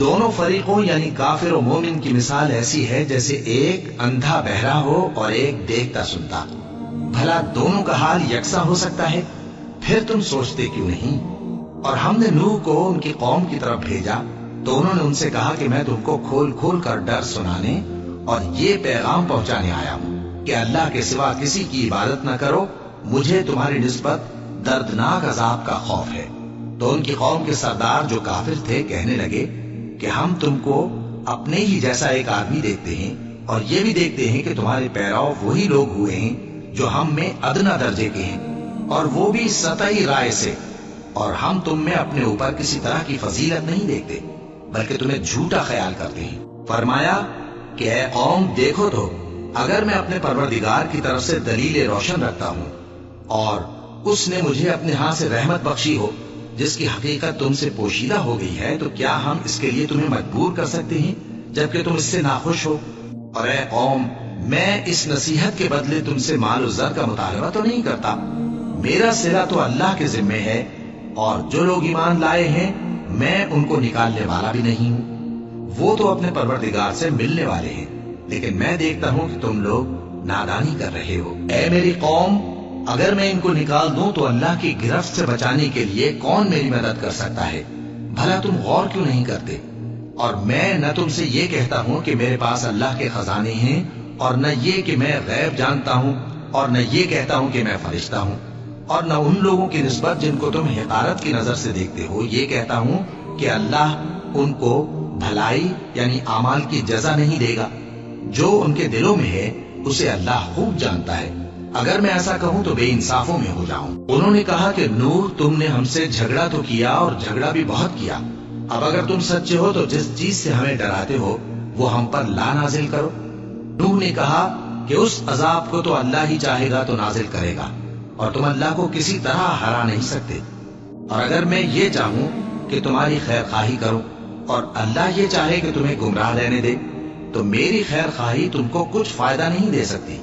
دونوں فریقوں یعنی کافر و مومن کی مثال ایسی ہے جیسے ایک اندھا بہرا ہو اور ایک دیکھتا سنتا۔ بھلا دونوں کا حال یکساں ہو سکتا ہے؟ پھر تم سوچتے کیوں نہیں؟ اور ہم نے نوح کو ان کی قوم کی طرف بھیجا تو انہوں نے ان سے کہا کہ میں تم کو کھول کھول کر ڈر سنانے اور یہ پیغام پہنچانے آیا ہوں کہ اللہ کے سوا کسی کی عبادت نہ کرو، مجھے تمہاری نسبت دردناک عذاب کا خوف ہے۔ تو ان کی قوم کے سردار جو کافر تھے کہنے لگے کہ ہم تم کو اپنے ہی جیسا ایک آدمی دیکھتے ہیں اور یہ بھی دیکھتے ہیں کہ تمہارے پیراؤ وہی لوگ ہوئے ہیں جو ہم میں ادنا درجے کے ہیں، اور وہ بھی سطحی رائے سے، اور ہم تم میں اپنے اوپر کسی طرح کی فضیلت نہیں دیکھتے بلکہ تمہیں جھوٹا خیال کرتے ہیں۔ فرمایا کہ اے قوم دیکھو تو، اگر میں اپنے پروردگار کی طرف سے دلیل روشن رکھتا ہوں اور اس نے مجھے اپنے ہاں سے رحمت بخشی ہو جس کی حقیقت تم سے پوشیدہ ہو گئی ہے، تو کیا ہم اس کے لیے تمہیں مجبور کر سکتے ہیں جبکہ تم اس سے ناخوش ہو؟ اور اے قوم، میں اس نصیحت کے بدلے تم سے مال و زر کا مطالبہ تو نہیں کرتا، میرا صلہ تو اللہ کے ذمے ہے، اور جو لوگ ایمان لائے ہیں میں ان کو نکالنے والا بھی نہیں ہوں، وہ تو اپنے پروردگار سے ملنے والے ہیں، لیکن میں دیکھتا ہوں کہ تم لوگ نادانی کر رہے ہو۔ اے میری قوم، اگر میں ان کو نکال دوں تو اللہ کی گرفت سے بچانے کے لیے کون میری مدد کر سکتا ہے؟ بھلا تم غور کیوں نہیں کرتے؟ اور میں نہ تم سے یہ کہتا ہوں کہ میرے پاس اللہ کے خزانے ہیں، اور نہ یہ کہ میں غیب جانتا ہوں، اور نہ یہ کہتا ہوں کہ میں فرشتہ ہوں، اور نہ ان لوگوں کی نسبت جن کو تم حقارت کی نظر سے دیکھتے ہو یہ کہتا ہوں کہ اللہ ان کو بھلائی یعنی اعمال کی جزا نہیں دے گا۔ جو ان کے دلوں میں ہے اسے اللہ خوب جانتا ہے۔ اگر میں ایسا کہوں تو بے انصافوں میں ہو جاؤں۔ انہوں نے کہا کہ نوح، تم نے ہم سے جھگڑا تو کیا اور جھگڑا بھی بہت کیا، اب اگر تم سچے ہو تو جس چیز سے ہمیں ڈراتے ہو وہ ہم پر لا نازل کرو۔ نوح نے کہا کہ اس عذاب کو تو اللہ ہی چاہے گا تو نازل کرے گا، اور تم اللہ کو کسی طرح ہرا نہیں سکتے۔ اور اگر میں یہ چاہوں کہ تمہاری خیر خواہی کروں اور اللہ یہ چاہے کہ تمہیں گمراہ رہنے دے، تو میری خیر خواہی تم کو کچھ فائدہ نہیں دے سکتی۔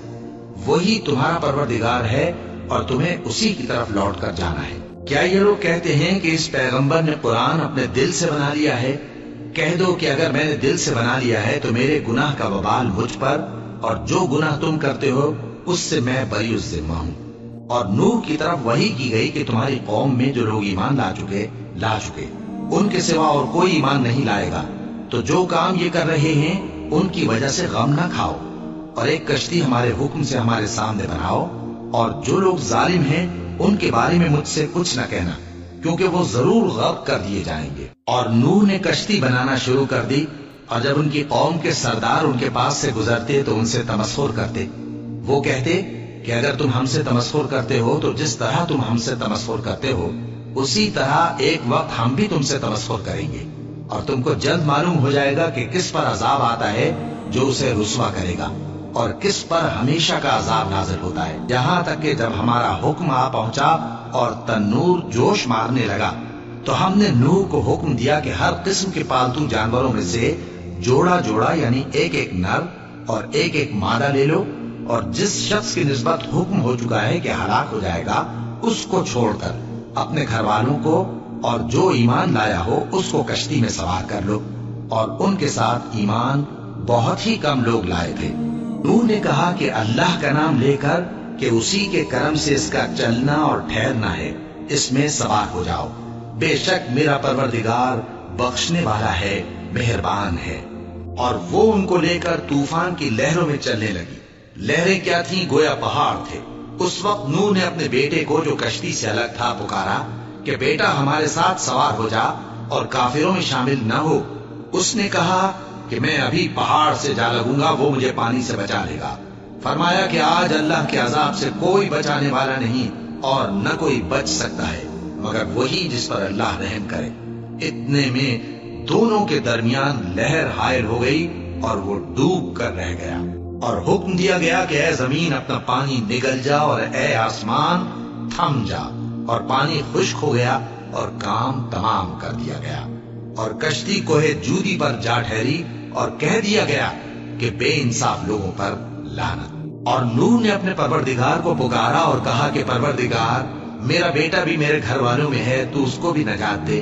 وہی تمہارا پروردگار ہے اور تمہیں اسی کی طرف لوٹ کر جانا ہے۔ کیا یہ لوگ کہتے ہیں کہ اس پیغمبر نے قرآن اپنے دل سے بنا لیا ہے؟ کہہ دو کہ اگر میں نے دل سے بنا لیا ہے تو میرے گناہ کا وبال مجھ پر، اور جو گناہ تم کرتے ہو اس سے میں بری الذمہ ہوں۔ اور نوح کی طرف وحی کی گئی کہ تمہاری قوم میں جو لوگ ایمان لا چکے ان کے سوا اور کوئی ایمان نہیں لائے گا، تو جو کام یہ کر رہے ہیں ان کی وجہ سے غم نہ کھاؤ، اور ایک کشتی ہمارے حکم سے ہمارے سامنے بناؤ، اور جو لوگ ظالم ہیں ان کے بارے میں مجھ سے کچھ نہ کہنا، کیونکہ وہ ضرور غرق کر دیے جائیں گے۔ اور نوح نے کشتی بنانا شروع کر دی، اور جب ان کی قوم کے سردار ان کے پاس سے گزرتے تو ان سے تمسخر کرتے۔ وہ کہتے کہ اگر تم ہم سے تمسخر کرتے ہو تو جس طرح تم ہم سے تمسخر کرتے ہو اسی طرح ایک وقت ہم بھی تم سے تمسخر کریں گے، اور تم کو جلد معلوم ہو جائے گا کہ کس پر عذاب آتا ہے جو اسے رسوا کرے گا، اور کس پر ہمیشہ کا عذاب نازل ہوتا ہے، یہاں تک کہ جب ہمارا حکم آ پہنچا اور تنور جوش مارنے لگا تو ہم نے نوح کو حکم دیا کہ ہر قسم کے پالتو جانوروں میں سے جوڑا جوڑا یعنی ایک ایک نر اور ایک ایک مادہ لے لو، اور جس شخص کی نسبت حکم ہو چکا ہے کہ ہلاک ہو جائے گا اس کو چھوڑ کر اپنے گھر والوں کو اور جو ایمان لایا ہو اس کو کشتی میں سوار کر لو۔ اور ان کے ساتھ ایمان بہت ہی کم لوگ لائے تھے۔ نوح نے کہا کہ اللہ کا نام لے کر کہ اسی کے کرم سے اس کا چلنا اور ٹھہرنا ہے، اس میں سوار ہو جاؤ، بے شک میرا پروردگار بخشنے والا ہے، مہربان ہے۔ اور وہ ان کو لے کر طوفان کی لہروں میں چلنے لگی۔ لہریں کیا تھیں؟ گویا پہاڑ تھے۔ اس وقت نوح نے اپنے بیٹے کو جو کشتی سے الگ تھا پکارا کہ بیٹا ہمارے ساتھ سوار ہو جا اور کافروں میں شامل نہ ہو۔ اس نے کہا کہ میں ابھی پہاڑ سے جا لگوں گا، وہ مجھے پانی سے بچا لے گا۔ فرمایا کہ آج اللہ کے عذاب سے کوئی بچانے والا نہیں اور نہ کوئی بچ سکتا ہے مگر وہی جس پر اللہ رحم کرے۔ اتنے میں دونوں کے درمیان لہر حائل ہو گئی اور وہ ڈوب کر رہ گیا، اور حکم دیا گیا کہ اے زمین اپنا پانی نگل جا اور اے آسمان تھم جا، اور پانی خشک ہو گیا اور کام تمام کر دیا گیا، اور کشتی کوہ جودی پر جا ٹھہری، اور کہہ دیا گیا کہ بے انصاف لوگوں پر لعنت۔ اور نوح نے اپنے پروردگار کو پکارا اور کہا کہ پروردگار، میرا بیٹا بھی میرے گھر والوں میں ہے، تو اس کو بھی نجات دے،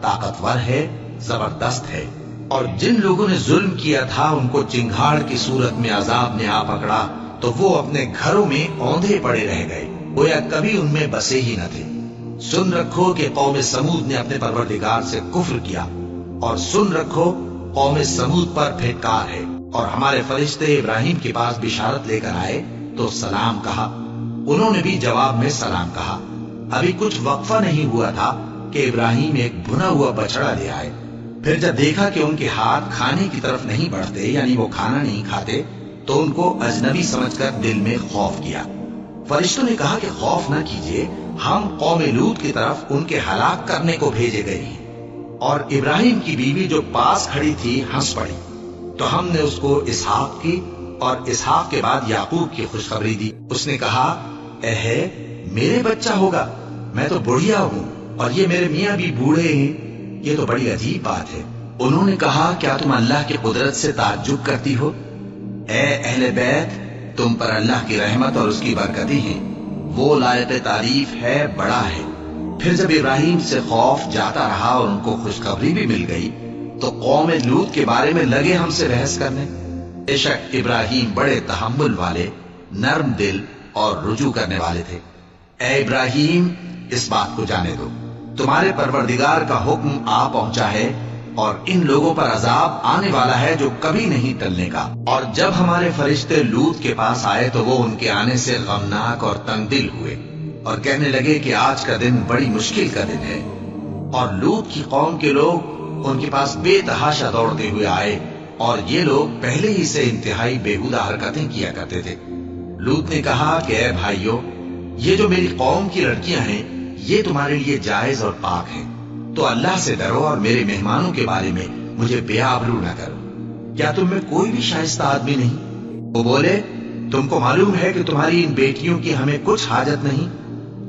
طاقتور ہے، زبردست ہے۔ اور جن لوگوں نے ظلم کیا تھا ان کو چنگھاڑ کی صورت میں عذاب نے آ پکڑا تو وہ اپنے گھروں میں اوندھے پڑے رہ گئے، گویا کبھی ان میں بسے ہی نہ تھے۔ سن رکھو کہ قوم سمود نے اپنے پروردگار سے کفر کیا، اور سن رکھو قوم سمود پر پھٹکار ہے۔ اور ہمارے فرشتے ابراہیم کے پاس بشارت لے کر آئے تو سلام کہا، انہوں نے بھی جواب میں سلام کہا۔ ابھی کچھ وقفہ نہیں ہوا تھا کہ ابراہیم ایک بھنا ہوا بچڑا لے آئے۔ پھر جب دیکھا کہ ان کے ہاتھ کھانے کی طرف نہیں بڑھتے، یعنی وہ کھانا نہیں کھاتے، تو ان کو اجنبی سمجھ کر دل میں خوف کیا۔ فرشتوں نے کہا کہ خوف نہ کیجیے، ہم قوم لوط کی طرف ان کے ہلاک کرنے کو بھیجے گئے ہیں۔ اور ابراہیم کی بیوی جو پاس کھڑی تھی ہنس پڑی، تو ہم نے اس کو اسحاق کی اور اسحاق کے بعد یعقوب کی خوشخبری دی۔ اس نے کہا، اے میرے بچہ ہوگا، میں تو بڑھیا ہوں اور یہ میرے میاں بھی بوڑھے ہیں، یہ تو بڑی عجیب بات ہے۔ انہوں نے کہا، کیا تم اللہ کی قدرت سے تعجب کرتی ہو؟ اے اہل بیت، تم پر اللہ کی رحمت اور اس کی برکتیں ہیں، وہ لائق تعریف ہے، بڑا ہے۔ پھر جب ابراہیم سے خوف جاتا رہا اور ان کو خوشخبری بھی مل گئی تو قوم لوط کے بارے میں لگے ہم سے بحث کرنے۔ بے شک ابراہیم بڑے تحمل والے، نرم دل اور رجوع کرنے والے تھے۔ اے ابراہیم، اس بات کو جانے دو، تمہارے پروردگار کا حکم آ پہنچا ہے اور ان لوگوں پر عذاب آنے والا ہے جو کبھی نہیں ٹلنے کا۔ اور جب ہمارے فرشتے لوط کے پاس آئے تو وہ ان کے آنے سے غمناک اور تنگ دل ہوئے اور کہنے لگے کہ آج کا دن بڑی مشکل کا دن ہے۔ اور لوط کی قوم کے لوگ ان کے پاس بے تحاشا دوڑتے ہوئے آئے، اور یہ لوگ پہلے ہی سے انتہائی بےہودہ حرکتیں کیا کرتے تھے۔ لوط نے کہا کہ اے بھائیو، یہ جو میری قوم کی لڑکیاں ہیں یہ تمہارے لیے جائز اور پاک ہیں، تو اللہ سے ڈرو اور میرے مہمانوں کے بارے میں مجھے بے آبرو نہ کرو۔ کیا تم میں کوئی بھی شائستہ آدمی نہیں؟ وہ بولے، تم کو معلوم ہے کہ تمہاری ان بیٹیوں کی ہمیں کچھ حاجت نہیں،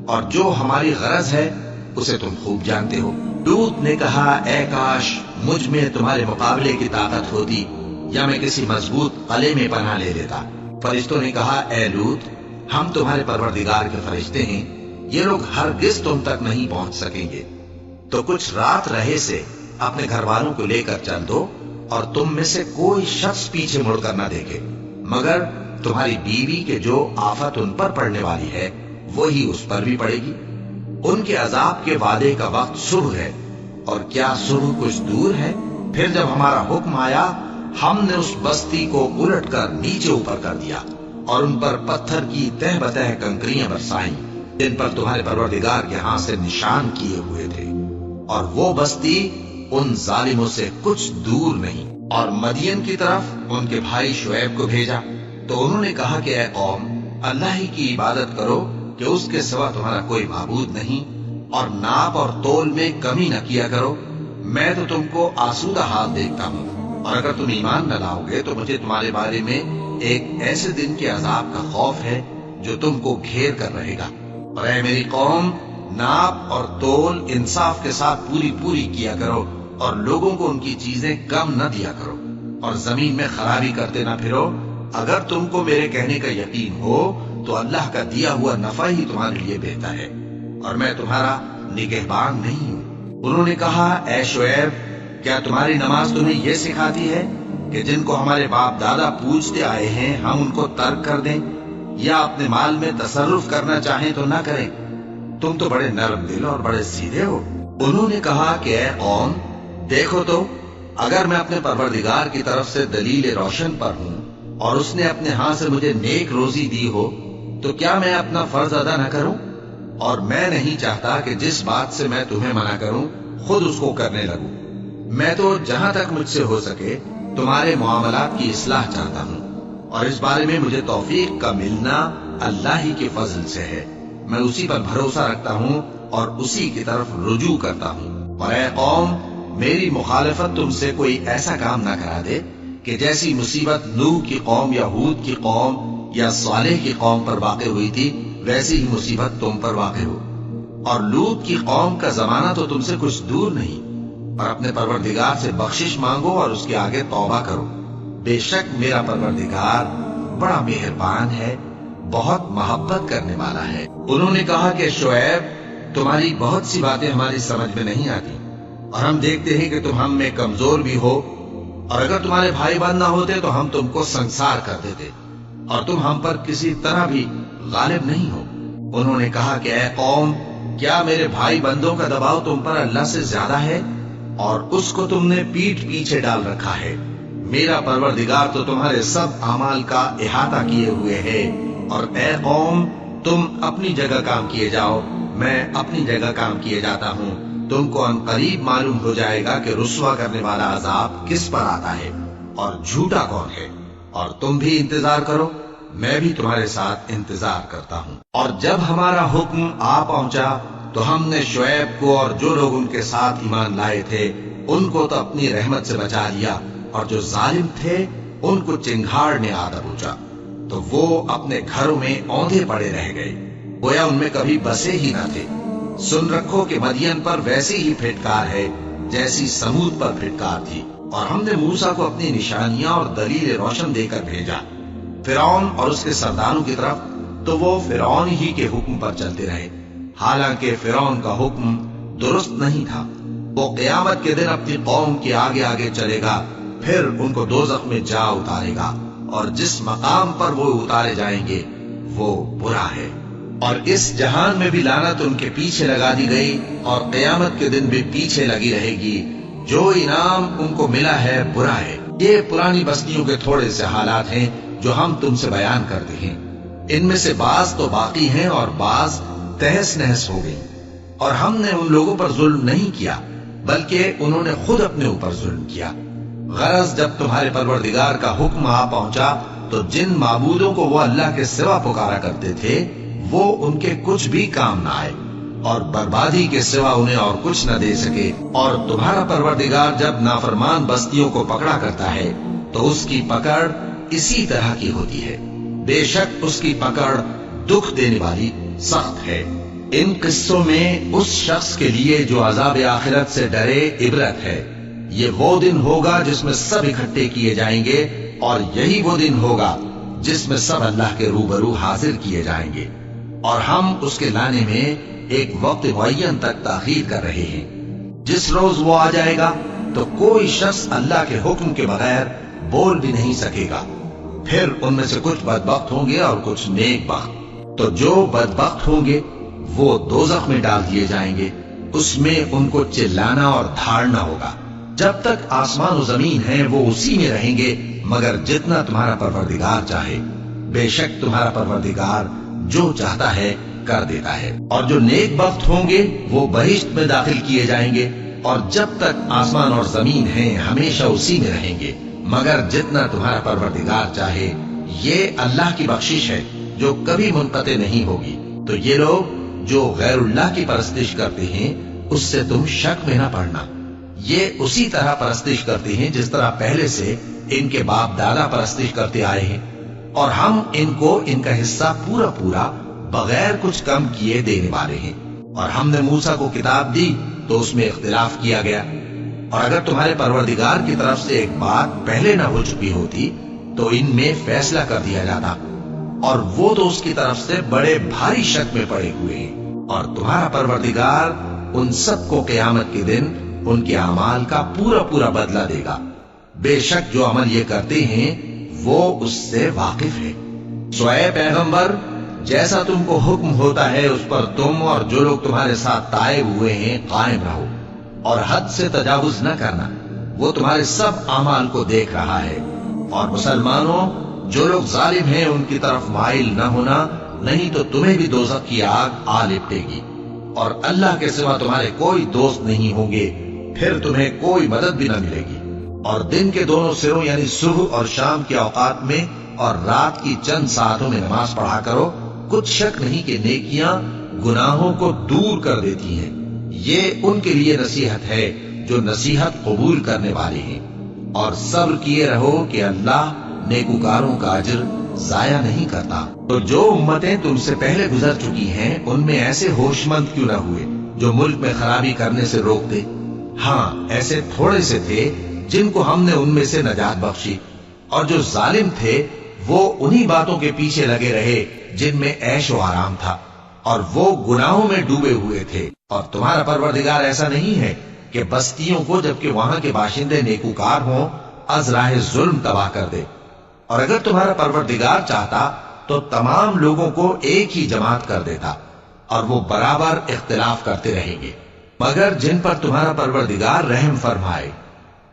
اور جو ہماری غرض ہے اسے تم خوب جانتے ہو۔ لوط نے کہا، اے کاش مجھ میں تمہارے مقابلے کی طاقت ہوتی، یا میں کسی مضبوط قلعے میں پناہ لے لیتا۔ فرشتوں نے کہا، اے لوط، ہم تمہارے پروردگار کے فرشتے ہیں، یہ لوگ ہرگز تم تک نہیں پہنچ سکیں گے، تو کچھ رات رہے سے اپنے گھر والوں کو لے کر چل دو، اور تم میں سے کوئی شخص پیچھے مڑ کر نہ دیکھے، مگر تمہاری بیوی کے جو آفت ان پر پڑنے والی ہے وہی اس پر بھی پڑے گی۔ ان کے عذاب کے وعدے کا وقت صبح ہے، اور کیا صبح کچھ دور ہے؟ پھر جب ہمارا حکم آیا ہم نے اس بستی کو الٹ کر نیچے اوپر کر دیا اور ان پر پتھر کی تہ بتہ کنکریاں برسائیں جن پر تمہارے پروردگار کے ہاں سے نشان کیے ہوئے تھے، اور وہ بستی ان ظالموں سے کچھ دور نہیں۔ اور مدین کی طرف ان کے بھائی شعیب کو بھیجا تو انہوں نے کہا کہ اے قوم، اللہ ہی کی عبادت کرو کہ اس کے سوا تمہارا کوئی معبود نہیں، اور ناپ اور تول میں کمی نہ کیا کرو، میں تو تم کو آسودہ حال دیکھتا ہوں، اور اگر تم ایمان نہ لاؤ گے تو مجھے تمہارے بارے میں ایک ایسے دن کے عذاب کا خوف ہے جو تم کو گھیر کر رہے گا۔ اور اے میری قوم، ناپ اور تول انصاف کے ساتھ پوری پوری کیا کرو، اور لوگوں کو ان کی چیزیں کم نہ دیا کرو، اور زمین میں خرابی کرتے نہ پھرو۔ اگر تم کو میرے کہنے کا یقین ہو تو اللہ کا دیا ہوا نفع ہی تمہارے لیے بہتر ہے، اور میں تمہارا نگہبان نہیں ہوں۔ انہوں نے کہا، اے شعیب، کیا تمہاری نماز تمہیں یہ سکھاتی ہے کہ جن کو ہمارے باپ دادا پوجتے آئے ہیں ہم ان کو ترک کر دیں، یا اپنے مال میں تصرف کرنا چاہیں تو نہ کریں؟ تم تو بڑے نرم دل اور بڑے سیدھے ہو۔ انہوں نے کہا کہ اے قوم، دیکھو تو، اگر میں اپنے پروردگار کی طرف سے دلیل روشن پر ہوں اور اس نے اپنے ہاں سے مجھے نیک روزی دی ہو تو کیا میں اپنا فرض ادا نہ کروں؟ اور میں نہیں چاہتا کہ جس بات سے میں تمہیں منع کروں خود اس کو کرنے لگوں۔ میں تو جہاں تک مجھ سے ہو سکے تمہارے معاملات کی اصلاح چاہتا ہوں، اور اس بارے میں مجھے توفیق کا ملنا اللہ ہی کے فضل سے ہے۔ میں اسی پر بھروسہ رکھتا ہوں اور اسی کی طرف رجوع کرتا ہوں۔ اور اے قوم، میری مخالفت تم سے کوئی ایسا کام نہ کرا دے کہ جیسی مصیبت نوح کی قوم یا ہود کی قوم یا صالح کی قوم پر واقع ہوئی تھی ویسی ہی مصیبت تم پر واقع ہو۔ اور لوط کی قوم کا زمانہ تو تم سے کچھ دور نہیں، اور اپنے پروردگار سے بخشش مانگو اور اس کے آگے توبہ کرو، بے شک میرا پروردگار بڑا مہربان ہے، بہت محبت کرنے والا ہے۔ انہوں نے کہا کہ شعیب، تمہاری بہت سی باتیں ہماری سمجھ میں نہیں آتی، اور ہم دیکھتے ہیں کہ تم ہم میں کمزور بھی ہو، اور اگر تمہارے بھائی بند نہ ہوتے تو ہم تم کو سنسار کر دیتے، اور تم ہم پر کسی طرح بھی غالب نہیں ہو۔ انہوں نے کہا کہ اے قوم، کیا میرے بھائی بندوں کا دباؤ تم پر اللہ سے زیادہ ہے، اور اس کو تم نے پیٹھ پیچھے ڈال رکھا ہے؟ میرا پروردگار تو تمہارے سب اعمال کا احاطہ کیے ہوئے ہے۔ اور اے قوم، تم اپنی جگہ کام کیے جاؤ، میں اپنی جگہ کام کیے جاتا ہوں۔ تم کو ان قریب معلوم ہو جائے گا کہ رسوا کرنے والا عذاب کس پر آتا ہے اور جھوٹا کون ہے، اور تم بھی انتظار کرو، میں بھی تمہارے ساتھ انتظار کرتا ہوں۔ اور جب ہمارا حکم آ پہنچا تو ہم نے شعیب کو اور جو لوگ ان کے ساتھ ایمان لائے تھے ان کو تو اپنی رحمت سے بچا لیا، اور جو ظالم تھے ان کو چنگھاڑ نے آ دبوچا، تو وہ اپنے گھروں میں اوندھے پڑے رہ گئے، گویا ان میں کبھی بسے ہی نہ تھے۔ سن رکھو کہ مدین پر ویسی ہی پھٹکار ہے جیسی سمود پر پھٹکار تھی، اور ہم نے موسیٰ کو اپنی نشانیاں اور دلیل روشن دے کر بھیجا فرعون اور اس کے سرداروں کی طرف، تو وہ فرعون ہی کے حکم پر چلتے رہے، حالانکہ فرعون کا حکم درست نہیں تھا۔ وہ قیامت کے دن اپنی قوم کے آگے آگے چلے گا، پھر ان کو دوزخ میں جا اتارے گا، اور جس مقام پر وہ اتارے جائیں گے وہ برا ہے۔ اور اس جہان میں بھی لعنت ان کے پیچھے لگا دی گئی، اور قیامت کے دن بھی پیچھے لگی رہے گی۔ جو انعام ان کو ملا ہے برا ہے۔ یہ پرانی بستیوں کے تھوڑے سے حالات ہیں جو ہم تم سے بیان کرتے ہیں، ان میں سے بعض تو باقی ہیں اور بعض تہس نہس ہو گئی۔ اور ہم نے ان لوگوں پر ظلم نہیں کیا بلکہ انہوں نے خود اپنے اوپر ظلم کیا۔ غرض جب تمہارے پروردگار کا حکم آ پہنچا تو جن معبودوں کو وہ اللہ کے سوا پکارا کرتے تھے وہ ان کے کچھ بھی کام نہ آئے، اور بربادی کے سوا انہیں اور کچھ نہ دے سکے۔ اور تمہارا پروردگار جب نافرمان بستیوں کو پکڑا کرتا ہے تو اس کی پکڑ اسی طرح کی ہوتی ہے، بے شک اس کی پکڑ دکھ دینے والی سخت ہے۔ ان قصوں میں اس شخص کے لیے جو عذاب آخرت سے ڈرے عبرت ہے۔ یہ وہ دن ہوگا جس میں سب اکٹھے کیے جائیں گے، اور یہی وہ دن ہوگا جس میں سب اللہ کے روبرو حاضر کیے جائیں گے، اور ہم اس کے لانے میں ایک وقت معین تک تاخیر کر رہے ہیں۔ جس روز وہ آ جائے گا تو کوئی شخص اللہ کے حکم کے بغیر بول بھی نہیں سکے گا۔ پھر ان میں سے کچھ بدبخت ہوں گے اور کچھ نیک بخت۔ تو جو بدبخت ہوں گے وہ دوزخ میں ڈال دیے جائیں گے، اس میں ان کو چلانا اور دھاڑنا ہوگا۔ جب تک آسمان و زمین ہیں وہ اسی میں رہیں گے مگر جتنا تمہارا پروردگار چاہے۔ بے شک تمہارا پروردگار جو چاہتا ہے کر دیتا ہے۔ اور جو نیک بخت ہوں گے وہ بہشت میں داخل کیے جائیں گے، اور جب تک آسمان اور زمین ہیں ہمیشہ اسی میں رہیں گے مگر جتنا تمہارا پروردگار چاہے۔ یہ اللہ کی بخشش ہے جو کبھی منقطع نہیں ہوگی۔ تو یہ لوگ جو غیر اللہ کی پرستش کرتے ہیں اس سے تم شک میں نہ پڑنا۔ یہ اسی طرح پرستش کرتے ہیں جس طرح پہلے سے ان کے باپ دادا پرستش کرتے آئے ہیں، اور ہم ان کو ان کا حصہ پورا پورا بغیر کچھ کم کیے دینے والے ہیں۔ اور ہم نے موسیٰ کو کتاب دی تو اس میں اختلاف کیا گیا، اور اگر تمہارے پروردگار کی طرف سے ایک بات پہلے نہ ہو چکی ہوتی تو ان میں فیصلہ کر دیا جاتا، اور وہ تو اس کی طرف سے بڑے بھاری شک میں پڑے ہوئے ہیں۔ اور تمہارا پروردگار ان سب کو قیامت کے دن ان کے اعمال کا پورا پورا بدلہ دے گا۔ بے شک جو عمل یہ کرتے ہیں وہ اس سے واقف ہے۔ سو اے پیغمبر، جیسا تم کو حکم ہوتا ہے اس پر تم اور جو لوگ تمہارے ساتھ تائب ہوئے ہیں قائم رہو، اور حد سے تجاوز نہ کرنا، وہ تمہارے سب اعمال کو دیکھ رہا ہے۔ اور مسلمانوں، جو لوگ ظالم ہیں ان کی طرف مائل نہ ہونا، نہیں تو تمہیں بھی دوزخ کی آگ آ لپٹے گی، اور اللہ کے سوا تمہارے کوئی دوست نہیں ہوں گے، پھر تمہیں کوئی مدد بھی نہ ملے گی۔ اور دن کے دونوں سروں یعنی صبح اور شام کے اوقات میں اور رات کی چند ساعتوں میں نماز پڑھا کرو، کچھ شک نہیں کہ نیکیاں گناہوں کو دور کر دیتی ہیں۔ یہ ان کے لیے نصیحت ہے جو نصیحت قبول کرنے والے ہیں۔ اور صبر کیے رہو کہ اللہ نیکوکاروں کا اجر ضائع نہیں کرتا۔ تو جو امتیں تم سے پہلے گزر چکی ہیں ان میں ایسے ہوش مند کیوں نہ ہوئے جو ملک میں خرابی کرنے سے روکتے؟ ہاں، ایسے تھوڑے سے تھے جن کو ہم نے ان میں سے نجات بخشی، اور جو ظالم تھے وہ انہی باتوں کے پیچھے لگے رہے جن میں عیش و آرام تھا، اور وہ گناہوں میں ڈوبے ہوئے تھے۔ اور تمہارا پروردگار ایسا نہیں ہے کہ بستیوں کو جبکہ وہاں کے باشندے نیکوکار ہوں از راہ ظلم تباہ کر دے، اور اگر تمہارا پروردگار چاہتا تو تمام لوگوں کو ایک ہی جماعت کر دیتا، اور وہ برابر اختلاف کرتے رہیں گے، مگر جن پر تمہارا پروردگار رحم فرمائے،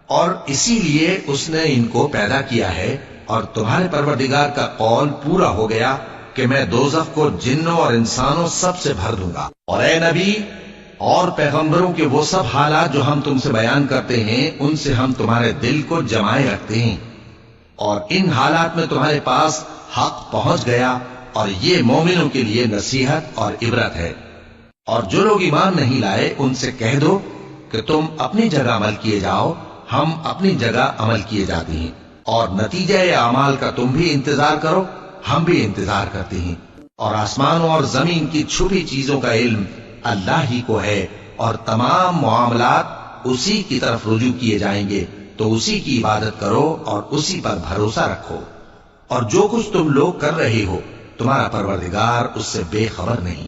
اور اسی لیے اس نے ان کو پیدا کیا ہے، اور تمہارے پروردگار کا قول پورا ہو گیا کہ میں دوزخ کو جنوں اور انسانوں سب سے بھر دوں گا۔ اور اے نبی اور پیغمبروں کے وہ سب حالات جو ہم تم سے بیان کرتے ہیں، ان سے ہم تمہارے دل کو جمائے رکھتے ہیں، اور ان حالات میں تمہارے پاس حق پہنچ گیا، اور یہ مومنوں کے لیے نصیحت اور عبرت ہے۔ اور جو لوگ ایمان نہیں لائے ان سے کہہ دو کہ تم اپنی جگہ عمل کیے جاؤ، ہم اپنی جگہ عمل کیے جاتے ہیں، اور نتیجہ اعمال کا تم بھی انتظار کرو، ہم بھی انتظار کرتے ہیں۔ اور آسمانوں اور زمین کی چھپی چیزوں کا علم اللہ ہی کو ہے، اور تمام معاملات اسی کی طرف رجوع کیے جائیں گے، تو اسی کی عبادت کرو اور اسی پر بھروسہ رکھو، اور جو کچھ تم لوگ کر رہے ہو تمہارا پروردگار اس سے بے خبر نہیں۔